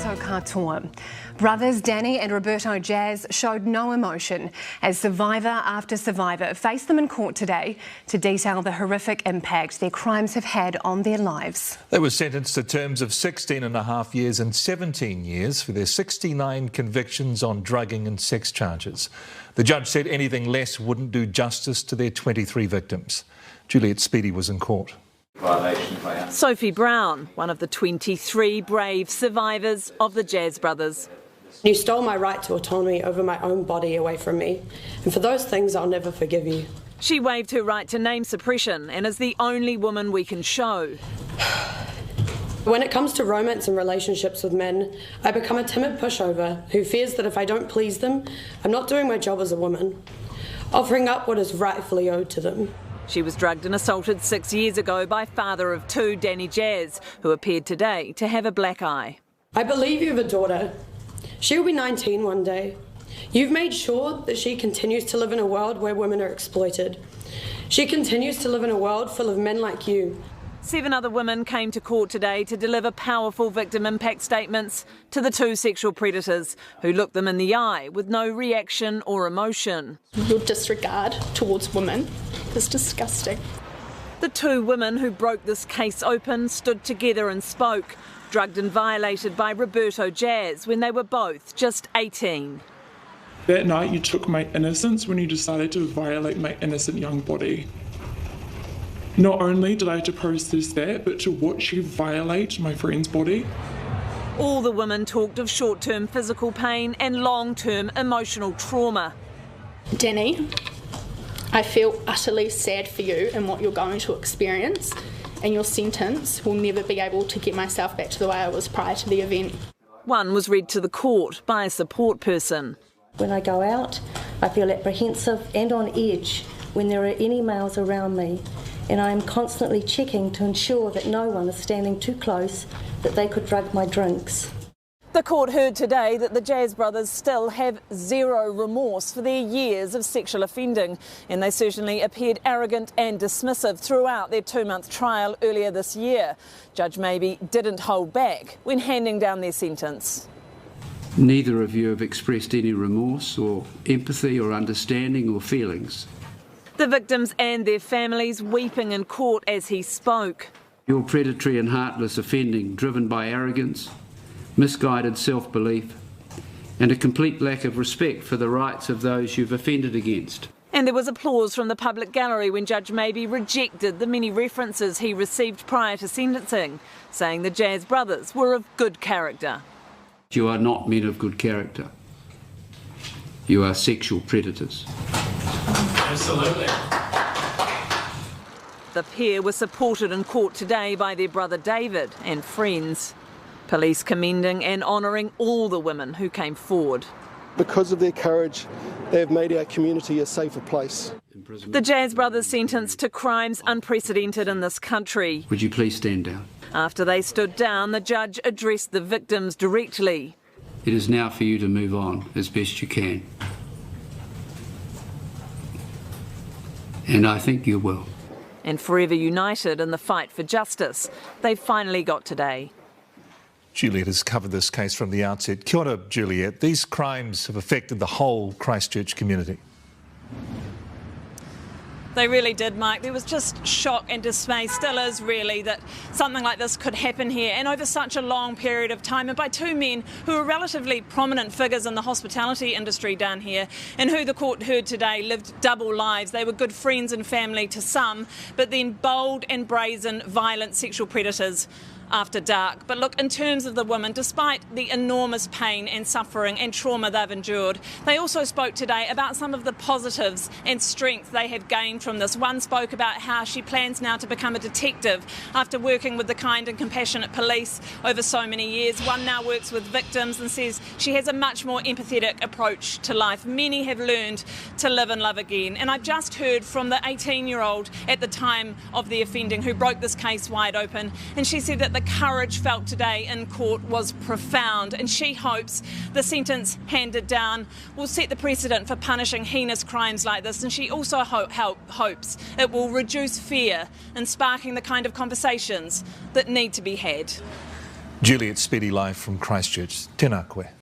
Roberto katoa. Brothers Danny and Roberto Jazz showed no emotion as survivor after survivor faced them in court today to detail the horrific impact their crimes have had on their lives. They were sentenced to terms of 16.5 years and 17 years for their 69 convictions on drugging and sex charges. The judge said anything less wouldn't do justice to their 23 victims. Juliet Speedy was in court. Sophie Brown, one of the 23 brave survivors of the Jazz brothers. You stole my right to autonomy over my own body away from me, and for those things I'll never forgive you. She waived her right to name suppression and is the only woman we can show. When it comes to romance and relationships with men, I become a timid pushover who fears that if I don't please them, I'm not doing my job as a woman, offering up what is rightfully owed to them. She was drugged and assaulted 6 years ago by father of two, Danny Jazz, who appeared today to have a black eye. I believe you have a daughter. She will be 19 one day. You've made sure that she continues to live in a world where women are exploited. She continues to live in a world full of men like you. 7 other women came to court today to deliver powerful victim impact statements to the two sexual predators who looked them in the eye with no reaction or emotion. Your disregard towards women is disgusting. The 2 women who broke this case open stood together and spoke, drugged and violated by Roberto Jazz when they were both just 18. That night you took my innocence when you decided to violate my innocent young body. Not only did I have to process that, but to watch you violate my friend's body. All the women talked of short-term physical pain and long-term emotional trauma. Danny, I feel utterly sad for you and what you're going to experience, and your sentence will never be able to get myself back to the way I was prior to the event. One was read to the court by a support person. When I go out, I feel apprehensive and on edge when there are any males around me, and I am constantly checking to ensure that no one is standing too close that they could drug my drinks. The court heard today that the Jazz brothers still have zero remorse for their years of sexual offending, and they certainly appeared arrogant and dismissive throughout their 2-month trial earlier this year. Judge Mabey didn't hold back when handing down their sentence. Neither of you have expressed any remorse or empathy or understanding or feelings. The victims and their families weeping in court as he spoke. Your predatory and heartless offending driven by arrogance, misguided self-belief and a complete lack of respect for the rights of those you've offended against. And there was applause from the public gallery when Judge Mabey rejected the many references he received prior to sentencing, saying the Jazz brothers were of good character. You are not men of good character. You are sexual predators. Absolutely. The pair were supported in court today by their brother David and friends. Police commending and honouring all the women who came forward. Because of their courage, they have made our community a safer place. The Jazz brothers sentenced to crimes unprecedented in this country. Would you please stand down? After they stood down, the judge addressed the victims directly. It is now for you to move on as best you can. And I think you will. And forever united in the fight for justice, they finally got today. Juliet has covered this case from the outset. Kia ora, Juliet. These crimes have affected the whole Christchurch community. They really did, Mike. There was just shock and dismay, still is really, that something like this could happen here and over such a long period of time, and by 2 men who are relatively prominent figures in the hospitality industry down here and who the court heard today lived double lives. They were good friends and family to some, but then bold and brazen, violent sexual predators after dark. But look, in terms of the women, despite the enormous pain and suffering and trauma they've endured, they also spoke today about some of the positives and strength they have gained from this. One spoke about how she plans now to become a detective after working with the kind and compassionate police over so many years. One now works with victims and says she has a much more empathetic approach to life. Many have learned to live and love again. And I've just heard from the 18-year-old at the time of the offending who broke this case wide open, and she said that the courage felt today in court was profound, and she hopes the sentence handed down will set the precedent for punishing heinous crimes like this, and she also hopes it will reduce fear and sparking the kind of conversations that need to be had. Juliet Speedy live from Christchurch. Tēnā koe.